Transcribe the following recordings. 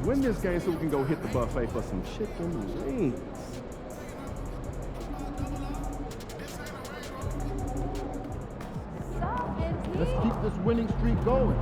Win this game so we can go hit the buffet for some chicken wings. Let's keep this winning streak going.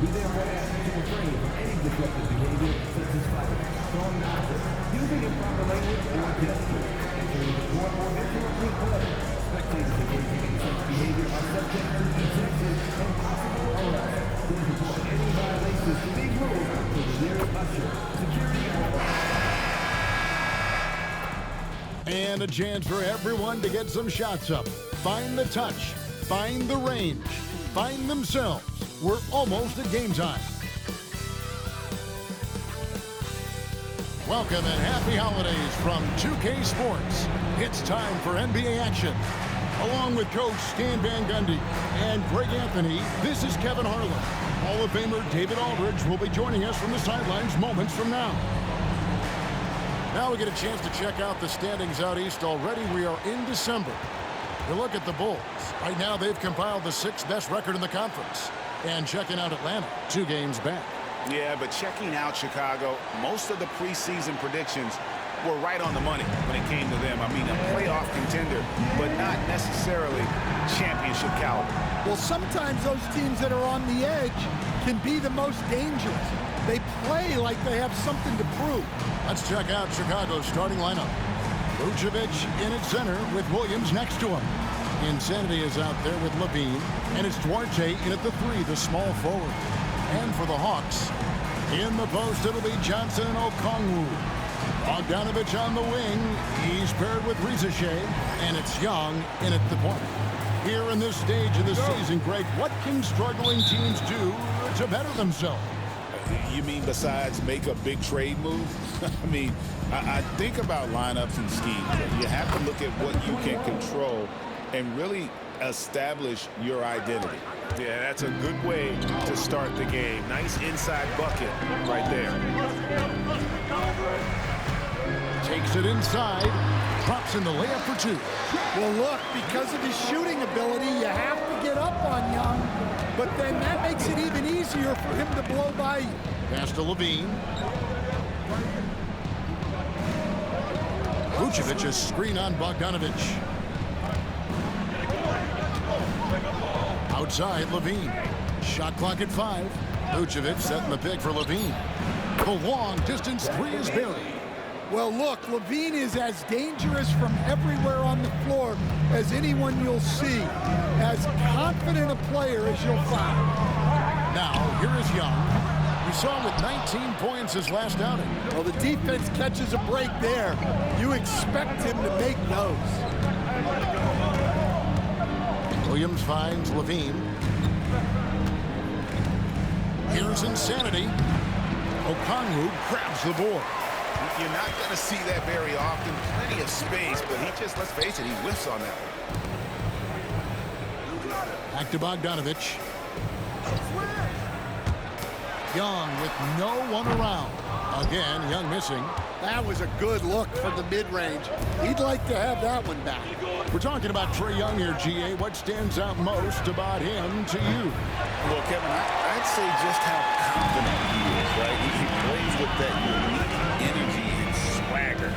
We therefore ask you to refrain from any disruptive behavior such as fighting, throwing knives, using improper language or gestures, entering the court or interrupting play. Spectators engaging in such behavior are subject to ejection and possible arrest. Please report any violations to these rules to the nearest usher, security, or... And a chance for everyone to get some shots up. Find the touch, find the range, find themselves. We're almost at game time. Welcome and happy holidays from 2K Sports. It's time for NBA action. Along with Coach Stan Van Gundy and Greg Anthony, this is Kevin Harlan. Hall of Famer David Aldridge will be joining us from the sidelines moments from now. Now we get a chance to check out the standings out east already. We are in December. You look at the Bulls. Right now they've compiled the 6th best record in the conference. And checking out Atlanta, 2 games back. Yeah, but checking out Chicago, most of the preseason predictions were right on the money when it came to them. I mean, a playoff contender, but not necessarily championship caliber. Well, sometimes those teams that are on the edge can be the most dangerous. They play like they have something to prove. Let's check out Chicago's starting lineup. Vucevic in at center with Williams next to him. Insanity is out there with Levine, and it's Duarte in at the 3, the small forward. And for the Hawks, in the post, it'll be Johnson and Okongwu. Bogdanovich on the wing. He's paired with Rizeshe, and it's Young in at the point. Here in this stage of the season, Greg, what can struggling teams do to better themselves? You mean besides make a big trade move? I mean, I think about lineups and schemes. You have to look at what you can control and really establish your identity. Yeah, that's a good way to start the game. Nice inside bucket right there. Takes it inside, drops in the layup for 2. Well, look, because of his shooting ability, you have to get up on Young, but then that makes it even easier for him to blow by you. Pass to Levine. Vucevic, a screen on Bogdanovich. Outside, Levine. Shot clock at 5. Vucevic setting the pick for Levine. The long distance 3 is buried. Well, look, Levine is as dangerous from everywhere on the floor as anyone you'll see. As confident a player as you'll find. Now, here is Young. We saw him with 19 points his last outing. Well, the defense catches a break there. You expect him to make those. Williams finds Levine. Here's Insanity. Okongwu grabs the board. You're not going to see that very often. Plenty of space, but he just, let's face it, he whiffs on that. Back to Bogdanovich. Young with no one around. Again, Young missing. That was a good look from the mid-range. He'd like to have that one back. We're talking about Trae Young here, GA. What stands out most about him to you? Well, Kevin, I'd say just how confident he is, right? He plays with that unique energy and swagger.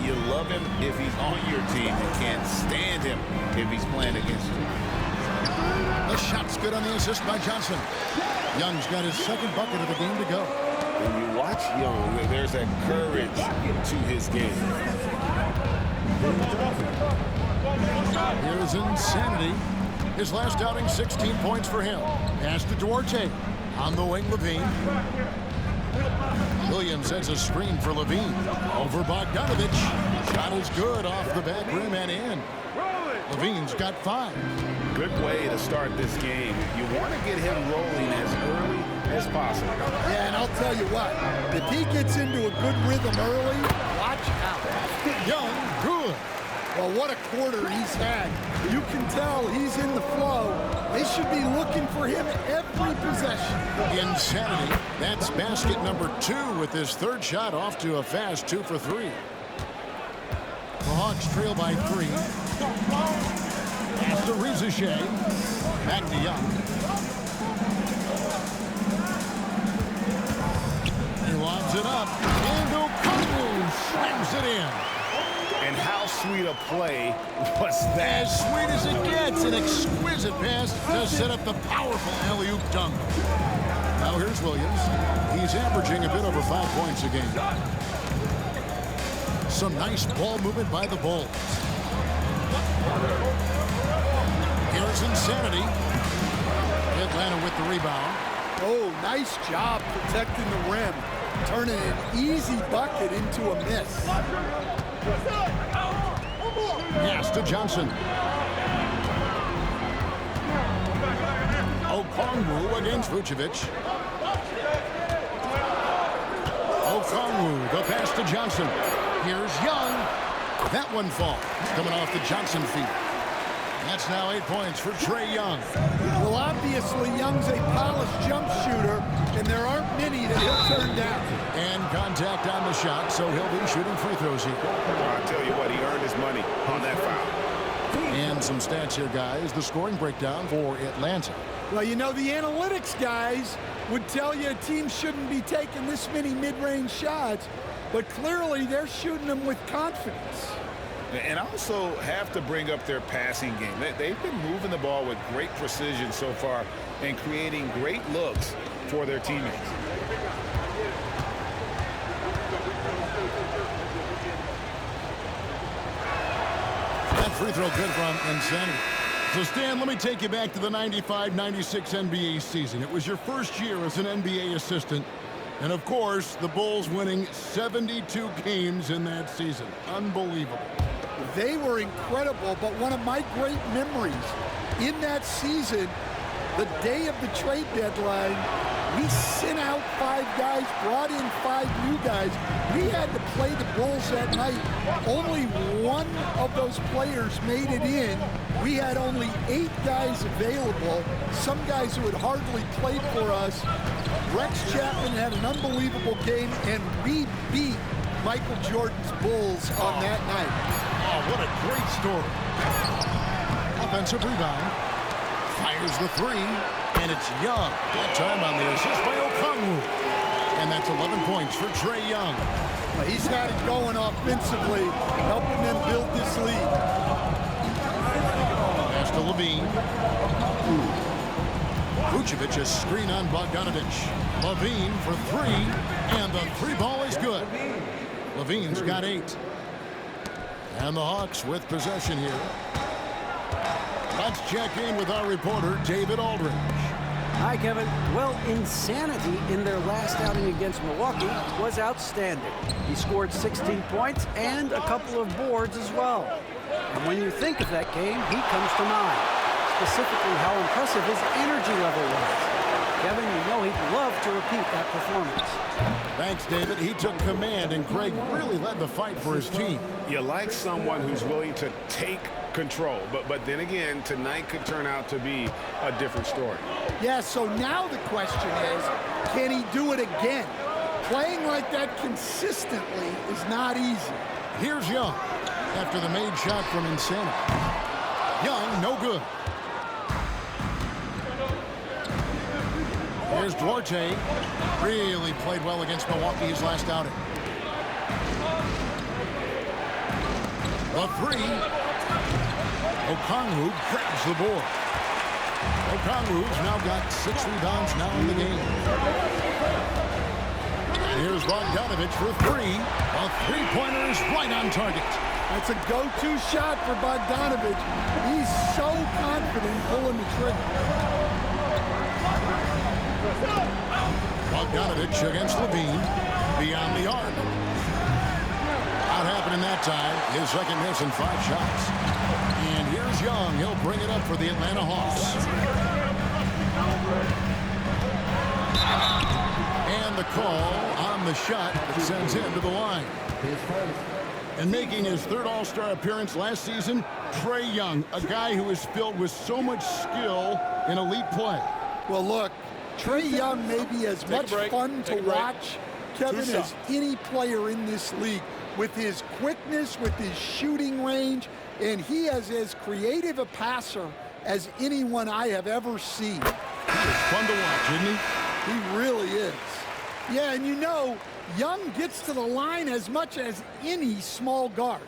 You love him if he's on your team. You can't stand him if he's playing against you. The shot's good on the assist by Johnson. Young's got his 2nd bucket of the game to go. When you watch Young, there's that courage to his game. Here's Insanity. His last outing, 16 points for him. Pass to Duarte. On the wing, Levine. Williams sets a screen for Levine. Over Bogdanovich. Shot is good off the back rim and in. Levine's got 5. Good way to start this game. You want to get him rolling as early as possible. Yeah, and I'll tell you what, if he gets into a good rhythm early, watch out. Young, good. Well, what a quarter he's had. You can tell he's in the flow. They should be looking for him every possession. Insanity. That's basket number 2 with his third shot off to a fast 2 for 3. The Hawks trail by 3. Pass to Rizichet. Back to Young. He lobs it up. And O'Connell slams it in. And how sweet a play was that? As sweet as it gets, an exquisite pass to set up the powerful alley-oop dunk. Now here's Williams. He's averaging a bit over 5 points a game. Some nice ball movement by the Bulls. Here's Insanity. Atlanta with the rebound. Oh, nice job protecting the rim. Turning an easy bucket into a miss. Pass to Johnson. Okongwu against Vucevic. Okongwu, the pass to Johnson. Here's Young. That one falls. Coming off the Johnson feet. That's now 8 points for Trae Young. Well, obviously, Young's a polished jump shooter, and there aren't many that he'll turn down. And contact on the shot, so he'll be shooting free throws here. I'll tell you what, he earned his money on that foul. And some stats here, guys. The scoring breakdown for Atlanta. Well, you know, the analytics guys would tell you a team shouldn't be taking this many mid-range shots, but clearly they're shooting them with confidence. And also have to bring up their passing game. They've been moving the ball with great precision so far and creating great looks for their teammates. That free throw good from Insanity. So, Stan, let me take you back to the 95-96 NBA season. It was your first year as an NBA assistant. And, of course, the Bulls winning 72 games in that season. Unbelievable. They were incredible, but one of my great memories in that season, the day of the trade deadline, we sent out 5 guys, brought in 5 new guys. We had to play the Bulls that night. Only one of those players made it in. We had only 8 guys available, some guys who had hardly played for us. Rex Chapman had an unbelievable game, and we beat Michael Jordan's Bulls on that night. Oh, what a great story. Offensive rebound. Fires the 3, and it's Young. That time on the assist by Okongwu. And that's 11 points for Trae Young. Well, he's got it going offensively, helping them build this lead. Pass to Levine. Vucevic a screen on Bogdanovich. Levine for 3, and the 3 ball is good. Levine's got 8. And the Hawks with possession here. Let's check in with our reporter, David Aldridge. Hi, Kevin. Well, Insanity in their last outing against Milwaukee was outstanding. He scored 16 points and a couple of boards as well. And when you think of that game, he comes to mind. Specifically how impressive his energy level was. Kevin, you know he'd love to repeat that performance. Thanks, David. He took command, and Greg really led the fight for his team. You like someone who's willing to take control, but then again, tonight could turn out to be a different story. Yeah, so now the question is, can he do it again? Playing like that consistently is not easy. Here's Young after the made shot from Insanity. Young, no good. Here's Duarte. Really played well against Milwaukee his last outing. The 3. Okongwu grabs the board. Okongwu's now got 6 rebounds now in the game. And here's Bogdanovich for 3. A 3-pointer is right on target. That's a go-to shot for Bogdanovich. He's so confident pulling the trigger. Bogdanovich against Levine. Beyond the arc. Not happening that time. His second miss in 5 shots. And here's Young. He'll bring it up for the Atlanta Hawks. And the call on the shot that sends him to the line. And making his 3rd All-Star appearance last season, Trae Young, a guy who is filled with so much skill in elite play. Well, look, Trae Young may be as much fun to watch, Kevin, as any player in this league. With his quickness, with his shooting range, and he is as creative a passer as anyone I have ever seen. He's fun to watch, isn't he? He really is. Yeah, and you know, Young gets to the line as much as any small guard.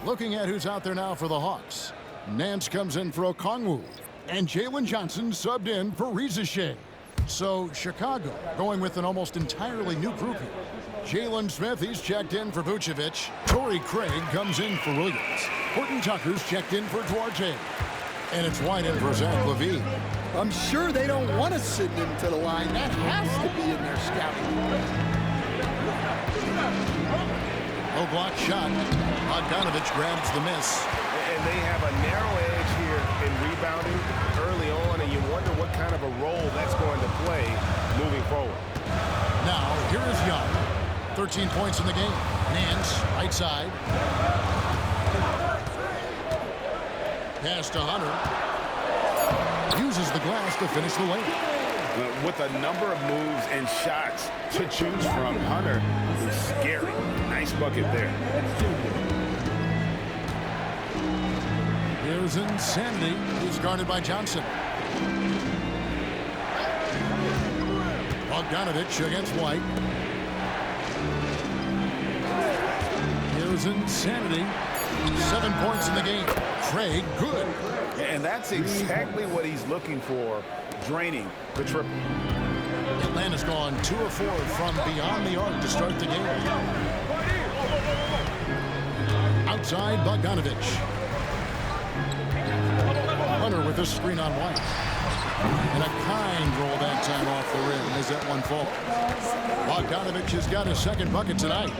Looking at who's out there now for the Hawks. Nance comes in for Okongwu. And Jalen Johnson subbed in for Riza. So Chicago going with an almost entirely new grouping. Jalen Smith, he's checked in for Vucevic. Torrey Craig comes in for Williams. Horton Tucker's checked in for Duarte. And it's White in for Zach LaVine. I'm sure they don't want to send him to the line. That has to be in their scouting. Low block shot. Bogdanovich grabs the miss. And they have a narrow edge here in rebounding early on, and you wonder what kind of a role that's going to play moving forward. Now, here is Young. 13 points in the game. Nance, right side. Pass to Hunter. Uses the glass to finish the lane. With a number of moves and shots to choose from, Hunter is scary. Nice bucket there. Here's Insanity. He's guarded by Johnson. Bogdanovich against White. Here's Insanity. 7 points in the game. Craig, good. And that's exactly what he's looking for, draining the triple. Atlanta's gone 2 of 4 from beyond the arc to start the game. Outside, Bogdanovich. Hunter with a screen on White. And a kind roll that time off the rim as that one falls. Bogdanovich has got his 2nd bucket tonight.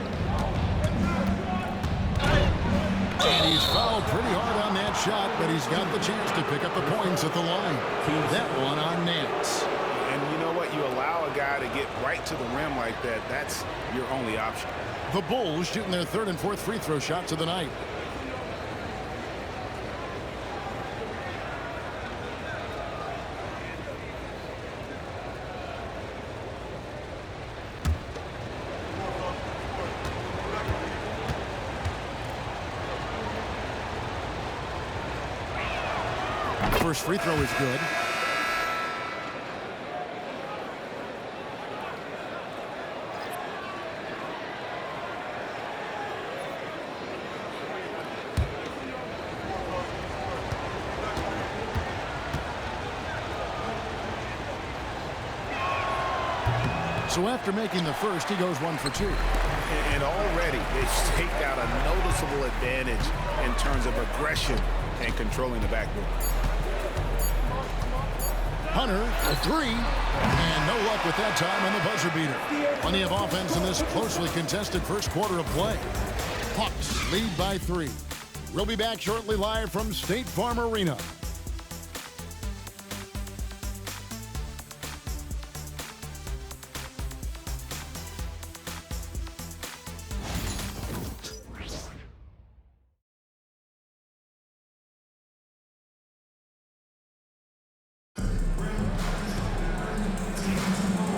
And he's fouled pretty hard on that shot, but he's got the chance to pick up the points at the line. That one on Nance. And you know what? You allow a guy to get right to the rim like that, that's your only option. The Bulls shooting their 3rd and 4th free throw shots of the night. First free throw is good. So after making the first, he goes 1 for 2. And already they've staked out a noticeable advantage in terms of aggression and controlling the backboard. Hunter, a 3, and no luck with that time on the buzzer beater. Plenty of offense in this closely contested first quarter of play. Hawks lead by 3. We'll be back shortly live from State Farm Arena.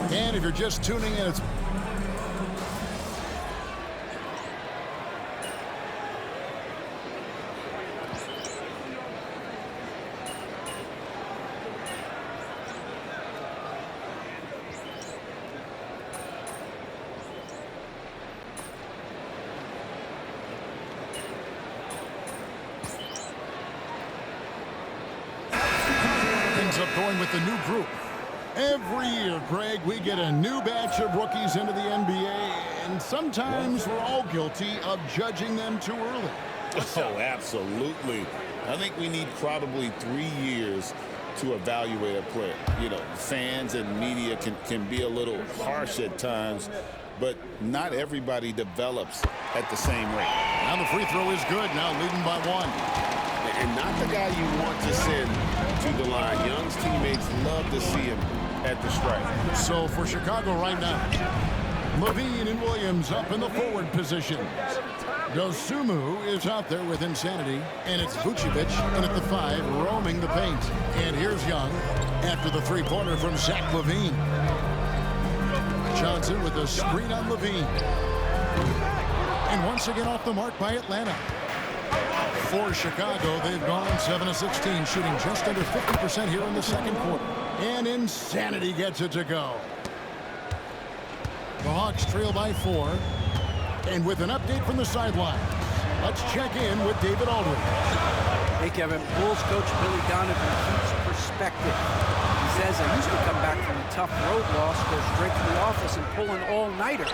And if you're just tuning in, it's ends up going with the new group. Every year, Greg, we get a new batch of rookies into the NBA, and sometimes we're all guilty of judging them too early. Oh, absolutely. I think we need probably 3 years to evaluate a player. You know, fans and media can be a little harsh at times, but not everybody develops at the same rate. Now the free throw is good, now leading by 1. And not the guy you want to send to the line. Young's teammates love to see him at the stripe. So for Chicago right now, Levine and Williams up in the forward positions. Dosumu is out there with Insanity, and it's Vucevic in at the 5, roaming the paint. And here's Young after the three-pointer from Zach LaVine. Johnson with the screen on LaVine. And once again off the mark by Atlanta. For Chicago, they've gone 7 of 16, shooting just under 50% here in the second quarter. And Insanity gets it to go. The Hawks trail by 4. And with an update from the sideline, let's check in with David Aldridge. Hey, Kevin. Bulls coach Billy Donovan keeps perspective. He says, I used to come back from a tough road loss, go straight to the office and pull an all-nighter,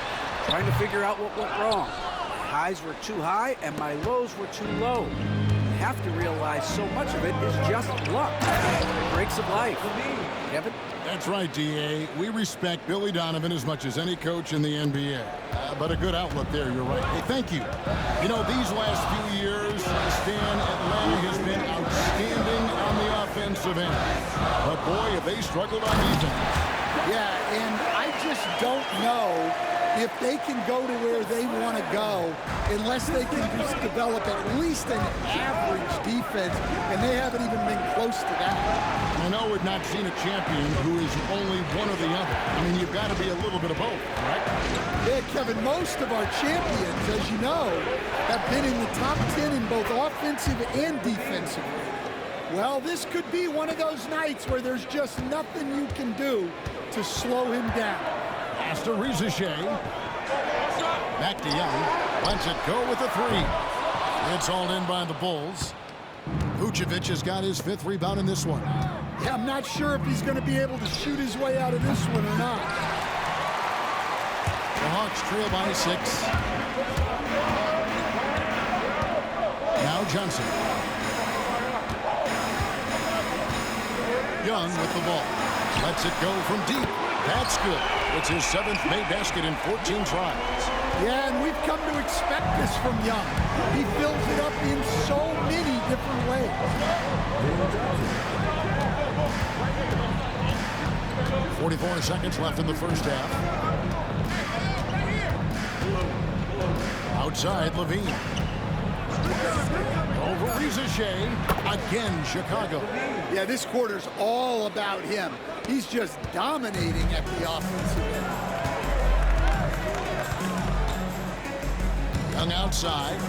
trying to figure out what went wrong. My highs were too high and my lows were too low. You have to realize so much of it is just luck. Breaks of life. Kevin? That's right, D.A. We respect Billy Donovan as much as any coach in the NBA. But a good outlook there, you're right. Hey, thank you. You know, these last few years, Stan, Atlanta has been outstanding on the offensive end. But boy, have they struggled on defense. Yeah, and I just don't know if they can go to where they want to go unless they can just develop at least an average defense, and they haven't even been close to that. I know we've not seen a champion who is only one or the other. I mean, you've got to be a little bit of both, right? Yeah, Kevin, most of our champions, as you know, have been in the top 10 in both offensive and defensive rating. Well, this could be one of those nights where there's just nothing you can do to slow him down. Pass to Rizichet. Back to Young. Lets it go with the 3. It's all in by the Bulls. Vucevic has got his 5th rebound in this one. Yeah, I'm not sure if he's going to be able to shoot his way out of this one or not. The Hawks trail by 6. Now Johnson. Young with the ball. Lets it go from deep. That's good. It's his 7th made basket in 14 tries. Yeah, and we've come to expect this from Young. He fills it up in so many different ways. 44 seconds left in the first half. Outside, Levine. Over Rizichet. Again, Chicago. Yeah, this quarter's all about him. He's just dominating at the offensive end. Young outside.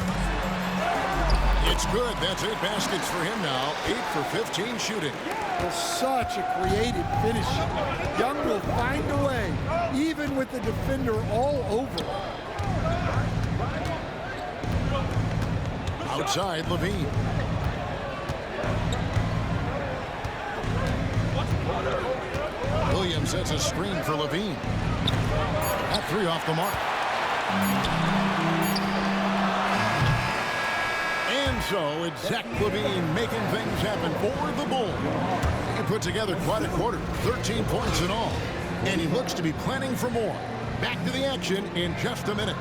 It's good. That's 8 baskets for him now. 8 for 15 shooting. Well, such a creative finisher. Young will find a way, even with the defender all over him. Outside, Levine. Williams sets a screen for Levine. That 3 off the mark. And so it's Zach LaVine making things happen for the Bulls. He put together quite a quarter, 13 points in all. And he looks to be planning for more. Back to the action in just a minute.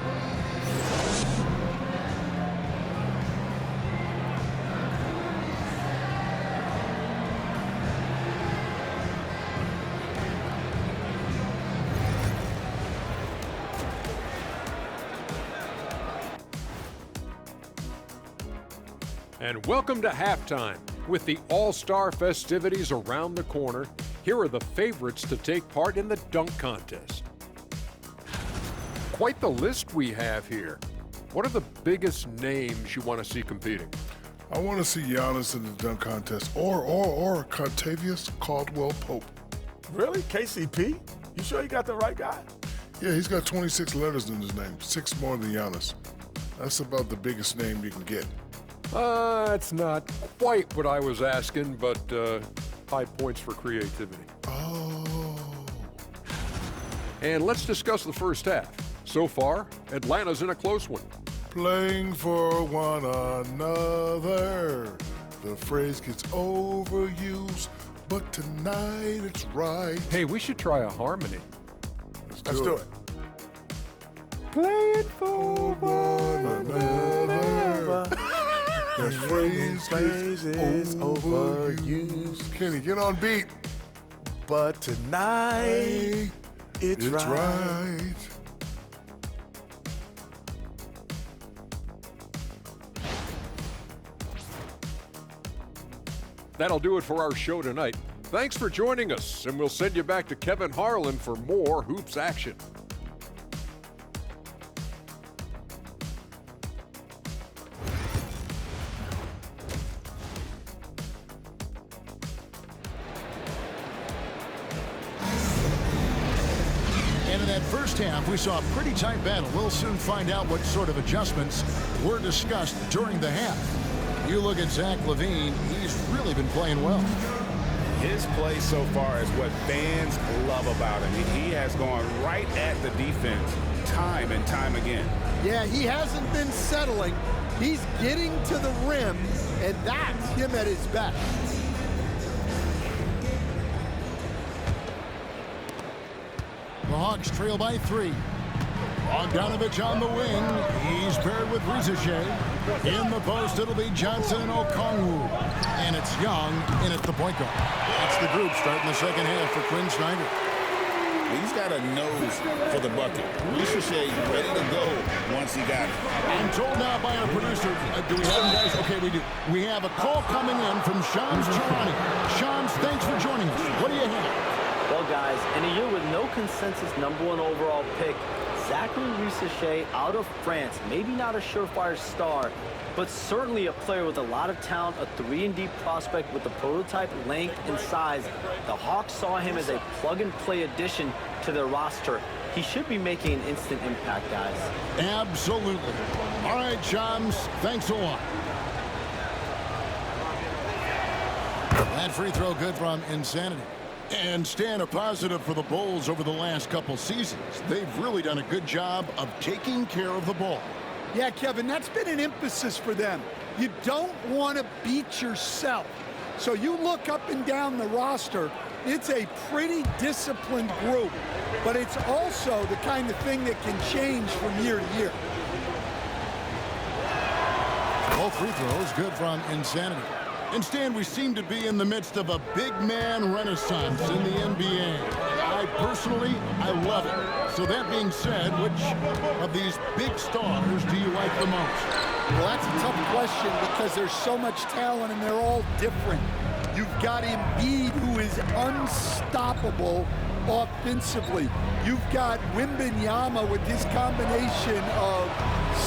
And welcome to halftime. With the All-Star festivities around the corner, here are the favorites to take part in the dunk contest. Quite the list we have here. What are the biggest names you want to see competing? I want to see Giannis in the dunk contest or Contavious Caldwell-Pope. Really? KCP? You sure you got the right guy? Yeah, he's got 26 letters in his name, 6 more than Giannis. That's about the biggest name you can get. That's not quite what I was asking, but 5 points for creativity. Oh. And let's discuss the first half. So far, Atlanta's in a close one. playing for one another. The phrase gets overused, but tonight it's right. Hey, we should try a harmony. Let's do it. Playing for One another. The phrase gets overused. Kenny, get on beat. But tonight, It's right. That'll do it for our show tonight. Thanks for joining us, and we'll send you back to Kevin Harlan for more hoops action. And in that first half, we saw a pretty tight battle. We'll soon find out what sort of adjustments were discussed during the half. You look at Zach LaVine, he's really been playing well. His play so far is what fans love about him. He has gone right at the defense time and time again. Yeah, he hasn't been settling. He's getting to the rim, and that's him at his best. The Hawks trail by 3. Bogdanovich on the wing. He's paired with Rizichet. In the post, it'll be Johnson and Okongwu. And it's Young in at the point guard. That's the group starting the second half for Quinn Snyder. He's got a nose for the bucket. Rizichet ready to go once he got it. I'm told now by our producer, do we have him, guys? Okay, we do. We have a call coming in from Shams Charani. Shams, thanks for joining us. What do you have? Well, guys, in a year with no consensus #1 overall pick, Zachary Rizichet out of France, maybe not a surefire star, but certainly a player with a lot of talent, a 3-and-D prospect with the prototype length and size. The Hawks saw him as a plug-and-play addition to their roster. He should be making an instant impact, guys. Absolutely. All right, Shams, thanks a lot. That free throw good from Insanity. And staying a positive for the Bulls over the last couple seasons. They've really done a good job of taking care of the ball. Yeah, Kevin, that's been an emphasis for them. You don't want to beat yourself. So you look up and down the roster, it's a pretty disciplined group, but it's also the kind of thing that can change from year to year. Both free throws good from Insanity. And Stan, we seem to be in the midst of a big man renaissance in the NBA. I personally love it. So that being said, which of these big stars do you like the most? Well, that's a tough question because there's so much talent and they're all different. You've got Embiid, who is unstoppable offensively. You've got Wembanyama with his combination of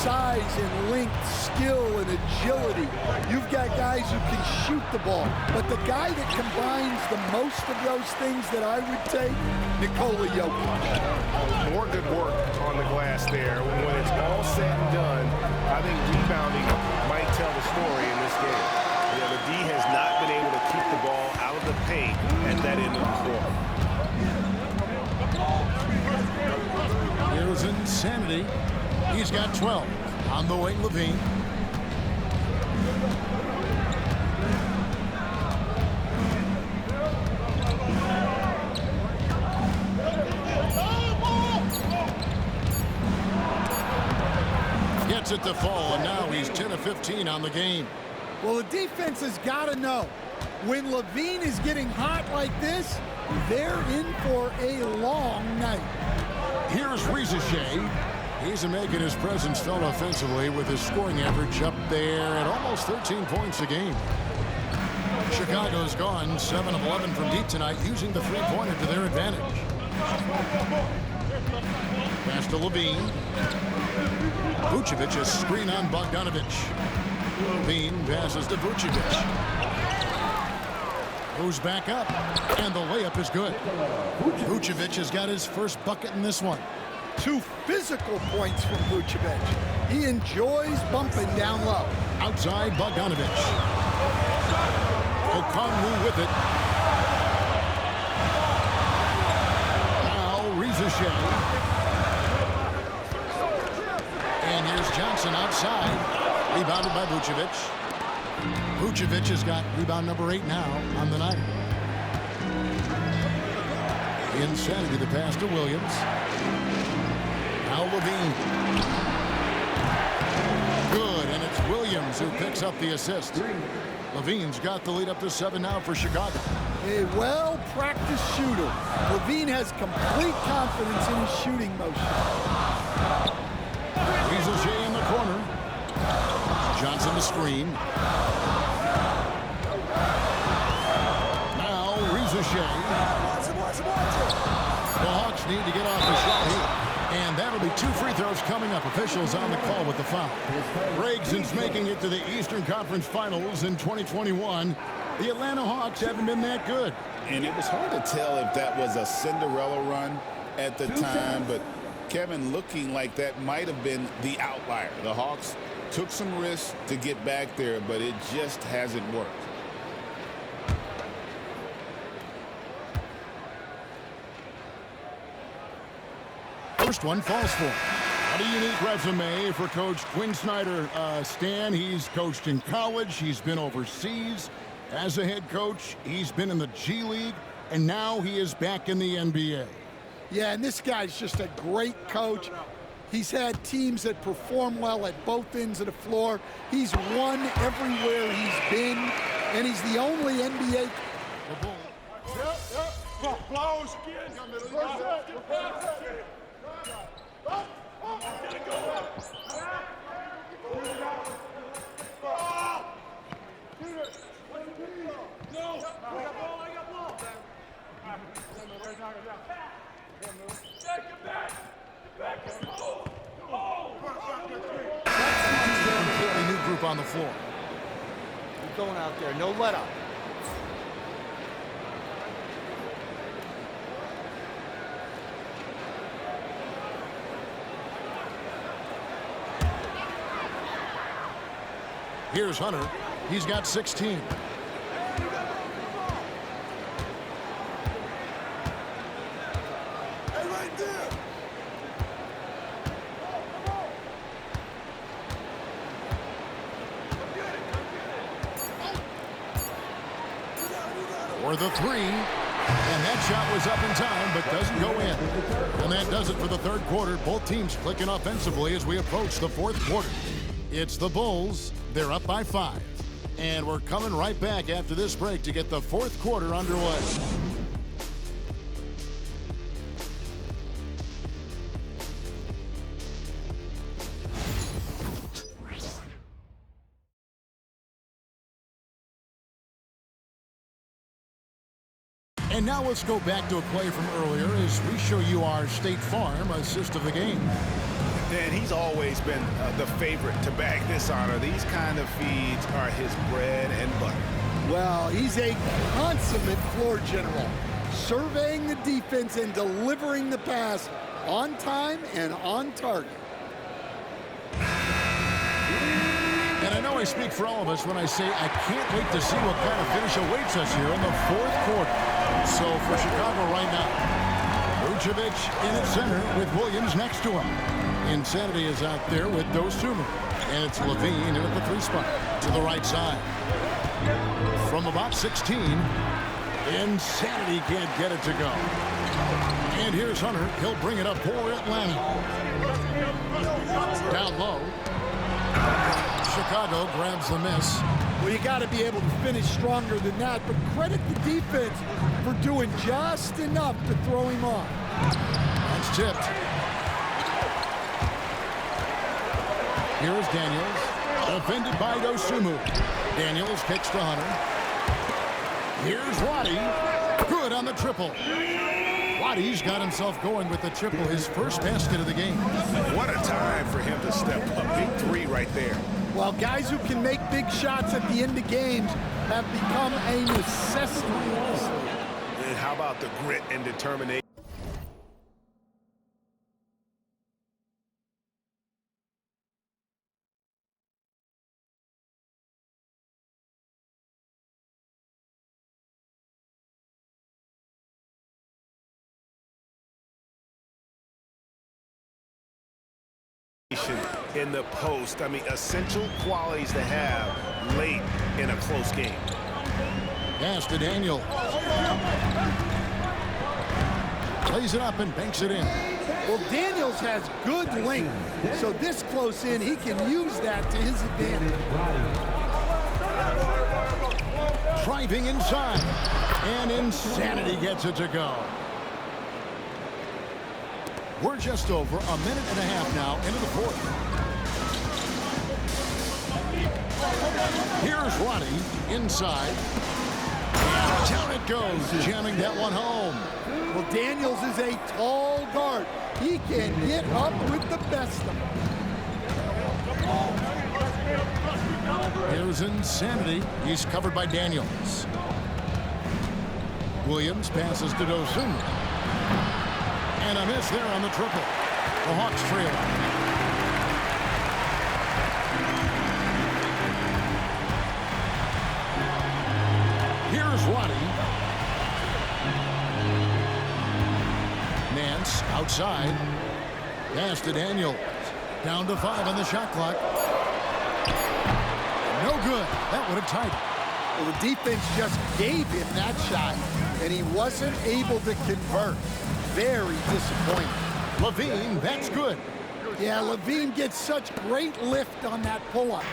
size and length, skill and agility. You've got guys who can shoot the ball. But the guy that combines the most of those things that I would take, Nikola Jokic. More good work on the glass there. When it's all said and done, I think rebounding might tell the story in this game. You know, the D has not been able to keep the ball out of the paint at that end of the floor. Here's Insanity. He's got 12. On the wing, LaVine. Gets it to fall, and now he's 10 of 15 on the game. Well, the defense has got to know, when LaVine is getting hot like this, they're in for a long night. Here's Rizichet. He's making his presence felt offensively with his scoring average up there at almost 13 points a game. Chicago's gone 7 of 11 from deep tonight, using the three-pointer to their advantage. Pass to LaVine. Vucevic, a screen on Bogdanovich. LaVine passes to Vucevic. Goes back up, and the layup is good. Vucevic has got his first bucket in this one. 2 physical points from Vucevic. He enjoys bumping down low. Outside, Bogdanovich. Okongwu with it. Now, Rizichet. And here's Johnson outside. side. Rebounded by Vucevic. Vucevic has got rebound number 8 now on the night. Insanity, the pass to Williams. Now Levine. Good, and it's Williams who picks up the assist. Levine's got the lead up to 7 now for Chicago. A well-practiced shooter. Levine has complete confidence in his shooting motion. Riesel in the corner. Johnson the screen. Now Riesel. The Hawks need to get off the shot here. And that'll be 2 free throws coming up. Officials on the call with the foul. Gregson's making it to the Eastern Conference Finals in 2021. The Atlanta Hawks haven't been that good. And it was hard to tell if that was a Cinderella run at the time, but Kevin, looking like that might have been the outlier. The Hawks took some risks to get back there, but it just hasn't worked. First one falls for him. What a unique resume for Coach Quinn Snyder. Stan, he's coached in college. He's been overseas as a head coach. He's been in the G League, and now he is back in the NBA. Yeah, and this guy's just a great coach. He's had teams that perform well at both ends of the floor. He's won everywhere he's been, and he's the only NBA. Completely new group on the floor. Keep going out there, no let up. Here's Hunter. He's got 16. For the 3. And that shot was up in time, but doesn't go in. And that does it for the third quarter. Both teams clicking offensively as we approach the fourth quarter. It's the Bulls. They're up by 5. And we're coming right back after this break to get the fourth quarter underway. And now let's go back to a play from earlier as we show you our State Farm assist of the game. And he's always been the favorite to bag this honor. These kind of feeds are his bread and butter. Well, he's a consummate floor general, surveying the defense and delivering the pass on time and on target. And I know I speak for all of us when I say I can't wait to see what kind of finish awaits us here in the fourth quarter. So for Chicago right now, Vucevic in at center with Williams next to him. Insanity is out there with Dosunmu. And it's Levine in at the 3 spot to the right side. From about 16, Insanity can't get it to go. And here's Hunter. He'll bring it up for Atlanta. Down low. Chicago grabs the miss. Well, you got to be able to finish stronger than that, but credit the defense for doing just enough to throw him off. That's tipped. Here is Daniels, defended by Dosunmu. Daniels kicks to Hunter. Here's Roddy, good on the triple. Roddy's got himself going with the triple, his first basket of the game. What a time for him to step up. Big 3 right there. Well, guys who can make big shots at the end of games have become a necessity. And how about the grit and determination? in the post. I mean, essential qualities to have late in a close game. Pass to Daniel. Plays it up and banks it in. Well, Daniels has good length, so this close in, he can use that to his advantage. Driving inside, and Insanity gets it to go. We're just over a minute and a half now into the fourth. Here's Ronnie inside. Down it goes, jamming that one home. Well, Daniels is a tall guard. He can get up with the best of them. Here's Insanity. He's covered by Daniels. Williams passes to Dosunmu. And a miss there on the triple. The Hawks trail. Here's Ronnie. Nance outside. Pass to Daniels. Down to 5 on the shot clock. No good. That would have tied it. Well, the defense just gave him that shot, and he wasn't able to convert. Very disappointing. Levine, that's good. Yeah, Levine gets such great lift on that pull-up,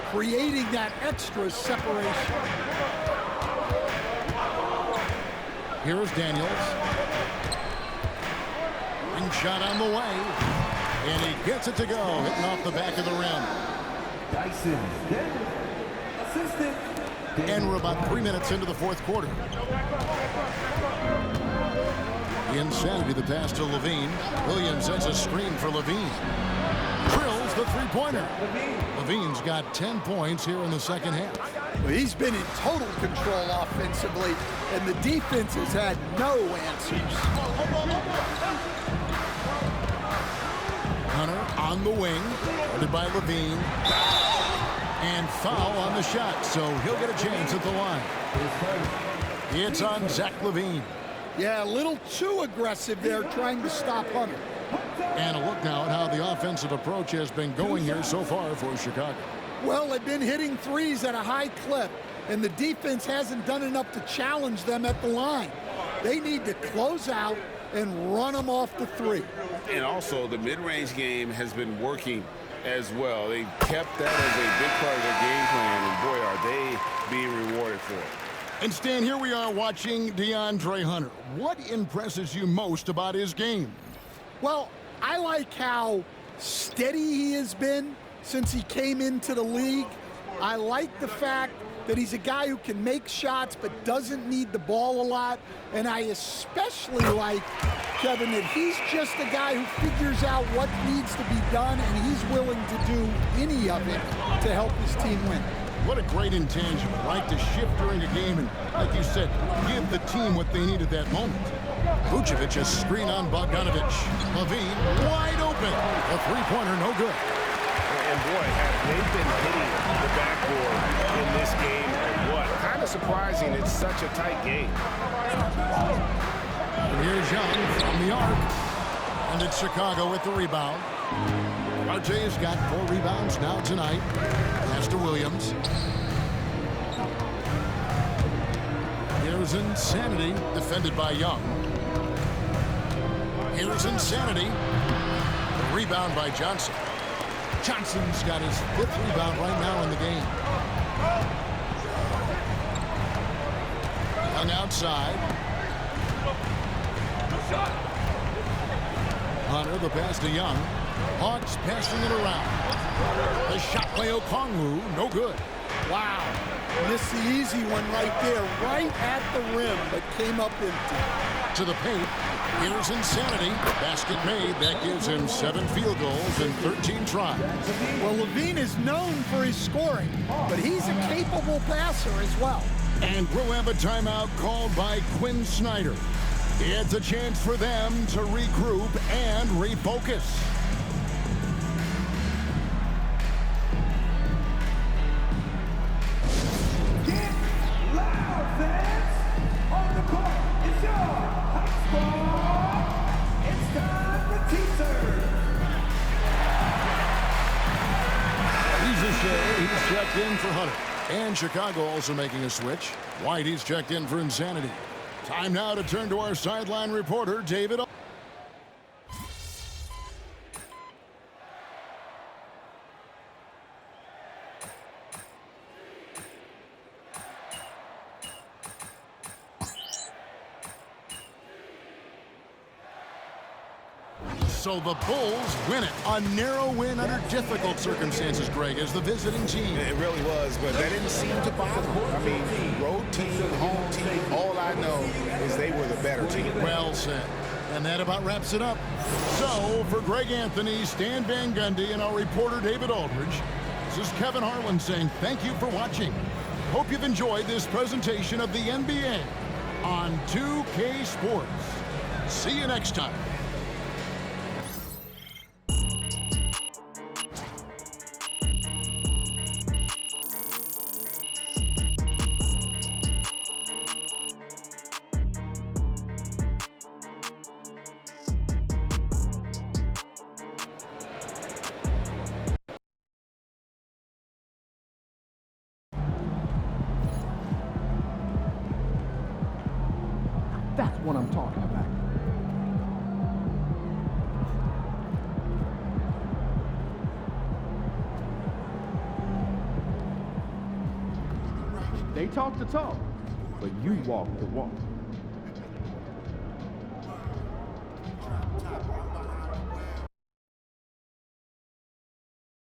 creating that extra separation. Here's Daniels. Ring shot on the way. And he gets it to go, hitting off the back of the rim. Dyson, assistant. And we're about 3 minutes into the fourth quarter. Insanity, the pass to Levine. Williams sends a screen for Levine. Drills the three-pointer. Levine's got 10 points here in the second half. Well, he's been in total control offensively, and the defense has had no answers. Hunter on the wing, guarded by Levine. And foul on the shot, so he'll get a chance at the line. It's on Zach Levine. Yeah, a little too aggressive there, trying to stop Hunter. And a look now at how the offensive approach has been going here so far for Chicago. Well, they've been hitting threes at a high clip, and the defense hasn't done enough to challenge them at the line. They need to close out and run them off the three. And also, the mid-range game has been working as well. They kept that as a big part of their game plan, and boy, are they being rewarded for it. And Stan, here we are watching DeAndre Hunter. What impresses you most about his game? Well, I like how steady he has been since he came into the league. I like the fact that he's a guy who can make shots but doesn't need the ball a lot. And I especially like, Kevin, that he's just a guy who figures out what needs to be done, and he's willing to do any of it to help his team win. What a great intangible, right? To shift during a game and, like you said, give the team what they need at that moment. Vucevic, a screen on Bogdanovic. Levine, wide open. A three-pointer, no good. And boy, have they been hitting the backboard in this game or what? Kind of surprising it's such a tight game. And here's Young from the arc. And it's Chicago with the rebound. RJ's got 4 rebounds now tonight. Pass to Williams. Here's Insanity, defended by Young. Here's Insanity. The rebound by Johnson. Johnson's got his 5th rebound right now in the game. Young outside. Hunter, the pass to Young. Hawks passing it around. The shot by Okongwu, no good. Wow, missed the easy one right there, right at the rim, but came up empty. To the paint, here's Insanity. Basket made, that gives him 7 field goals and 13 tries. Well, Levine is known for his scoring, but he's a capable passer as well. And we'll have a timeout called by Quinn Snyder. It's a chance for them to regroup and refocus. Get loud, fans! On the court, it's your high score! It's time for T-Serve! checked in for Hunter. And Chicago also making a switch. Whitey's checked in for Insanity. Time now to turn to our sideline reporter, David. So the Bulls win it. A narrow win under difficult circumstances, Greg, as the visiting team. It really was, but that didn't seem to bother them. I mean, road team, home team, all I know is they were the better team. Well said. And that about wraps it up. So, for Greg Anthony, Stan Van Gundy, and our reporter David Aldridge, this is Kevin Harlan saying thank you for watching. Hope you've enjoyed this presentation of the NBA on 2K Sports. See you next time. That's what I'm talking about. They talk the talk, but you walk the walk.